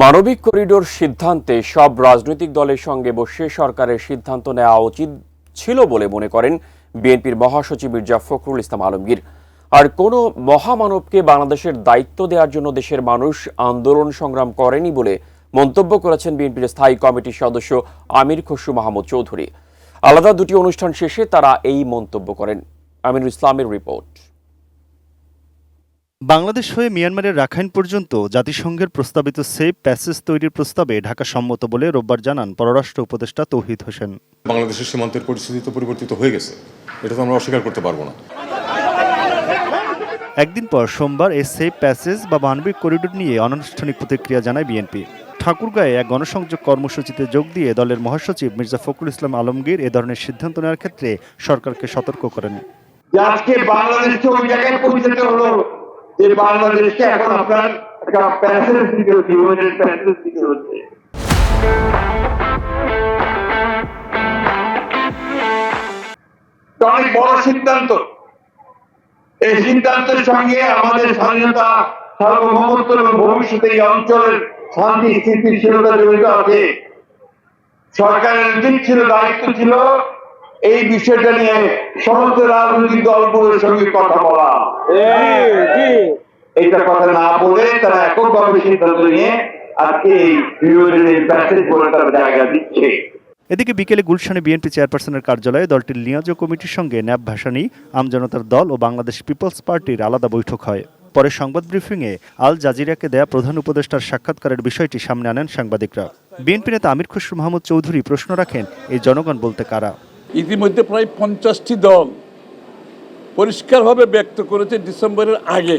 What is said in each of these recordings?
মানবিক করিডোর সিদ্ধান্তে সব রাজনৈতিক দলের সঙ্গে বসে সরকারের সিদ্ধান্ত নেওয়া উচিত ছিল বলে মনে করেন বিএনপির মহাসচিব মির্জা ফখরুল ইসলাম আলমগীর। আর কোনো মহামানবকে বাংলাদেশের দায়িত্ব দেওয়ার জন্য দেশের মানুষ আন্দোলন সংগ্রাম করেনি বলে মন্তব্য করেছেন বিএনপির স্থায়ী কমিটির সদস্য আমির খসরু মাহমুদ চৌধুরী। আলাদা দুটি অনুষ্ঠান শেষে তারা এই মন্তব্য করেন। আমিনুল ইসলামের রিপোর্ট। বাংলাদেশ হয়ে মিয়ানমারের রাখাইন পর্যন্ত জাতিসংঘের প্রস্তাবিত সেফ প্যাসেজ তৈরির প্রস্তাবে ঢাকা সম্মত বলে রোববার জানান পররাষ্ট্র উপদেষ্টা তৌহিদ হোসেন। বাংলাদেশের সীমান্তের পরিস্থিতি তো পরিবর্তিত হয়ে গেছে, এটা তো আমরা অস্বীকার করতে পারবো না। একদিন পর সোমবার এই সেফ প্যাসেজ বা মানবিক করিডোর নিয়ে অনানুষ্ঠানিক প্রতিক্রিয়া জানায় বিএনপি। ঠাকুরগাঁয়ে এক গণসংযোগ কর্মসূচিতে যোগ দিয়ে দলের মহাসচিব মির্জা ফখরুল ইসলাম আলমগীর এ ধরনের সিদ্ধান্ত নেওয়ার ক্ষেত্রে সরকারকে সতর্ক করেন। আজকে বাংলাদেশকে ওই জায়গায় পৌঁছাতে হলো যে বাংলাদেশকে এখন আপনার একটা প্যাসেজ দিতে হচ্ছে, হিউম্যান প্যাসেজ দিতে হচ্ছে। অনেক বড় সিদ্ধান্ত। এই সিদ্ধান্তের সঙ্গে আমাদের স্বাধীনতা, সার্বভৌমত্ব এবং ভবিষ্যতে এই অঞ্চলের শান্তি স্থিতিশীলতা জড়িত আছে। সরকারের উচিত ছিল, দায়িত্ব ছিল এই বিষয়টা নিয়ে সমস্ত রাজনৈতিক দলগুলোর সঙ্গে কথা বলা। এইটা কথা না বলে তারা এককভাবে সিদ্ধান্ত নিয়ে আজকে এই প্যাসেজ বলে তারা জায়গা দিচ্ছে। এদিকে বিকেলে গুলশানে বিএনপি চেয়ারপারসনের কার্যালয়ে দলটির লিয়াজো কমিটির সঙ্গে ন্যাপ ভাসানী, আমজনতার দল ও বাংলাদেশ পিপলস পার্টির আলাদা বৈঠক হয়। পরে সংবাদ ব্রিফিংয়ে আল জাজিরাকে দেয়া প্রধান উপদেষ্টার সাক্ষাৎকারের বিষয়টি সামনে আনেন সাংবাদিকরা। বিএনপি নেতা আমির খসরু মাহমুদ চৌধুরী প্রশ্ন রাখেন, এই জনগণ বলতে কারা? ইতিমধ্যে প্রায় 50টি দল পরিষ্কারভাবে ব্যক্ত করেছে ডিসেম্বরের আগে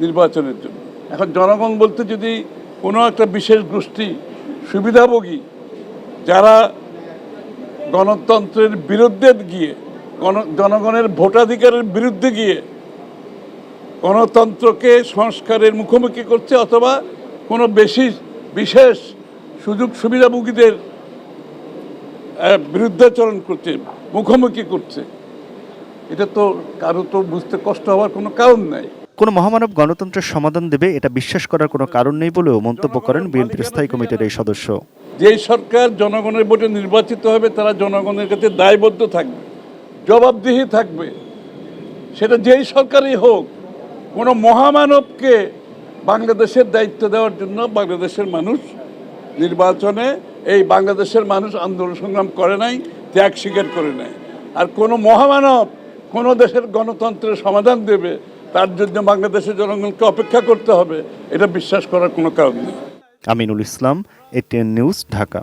নির্বাচনের জন্য। এখন জনগণ বলতে যদি কোনো একটা বিশেষ গোষ্ঠী সুবিধাভোগী যারা গণতন্ত্রের বিরুদ্ধে গিয়ে, জনগণের ভোটাধিকারের বিরুদ্ধে গিয়ে গণতন্ত্রকে সংস্কারের মুখোমুখি করছে, অথবা কোনো বিশেষ সুযোগ সুবিধাভোগীদের বিরুদ্ধাচরণ করছে, মুখোমুখি করছে, এটা তো কারো তো বুঝতে কষ্ট হওয়ার কোনো কারণ নাই। কোনো মহামানব গণতন্ত্রের সমাধান দেবে এটা বিশ্বাস করার কোনো কারণ নেই বলেও মন্তব্য করেন বিএনপির স্থায়ী কমিটির এই সদস্য। যেই সরকার জনগণের ভোটে নির্বাচিত হবে তারা জনগণের কাছে দায়বদ্ধ থাকবে, জবাবদিহি থাকবে, সেটা যেই সরকারই হোক। কোনো মহামানবকে বাংলাদেশের দায়িত্ব দেওয়ার জন্য বাংলাদেশের মানুষ নির্বাচনে, এই বাংলাদেশের মানুষ আন্দোলন সংগ্রাম করে নাই, ত্যাগ স্বীকার করে নাই। আর কোনো মহামানব কোনো দেশের গণতন্ত্রের সমাধান দেবে তার জন্য বাংলাদেশের জনগণকে অপেক্ষা করতে হবে, এটা বিশ্বাস করার কোনো কারণ নেই। Aminul Islam, ATN news, Dhaka.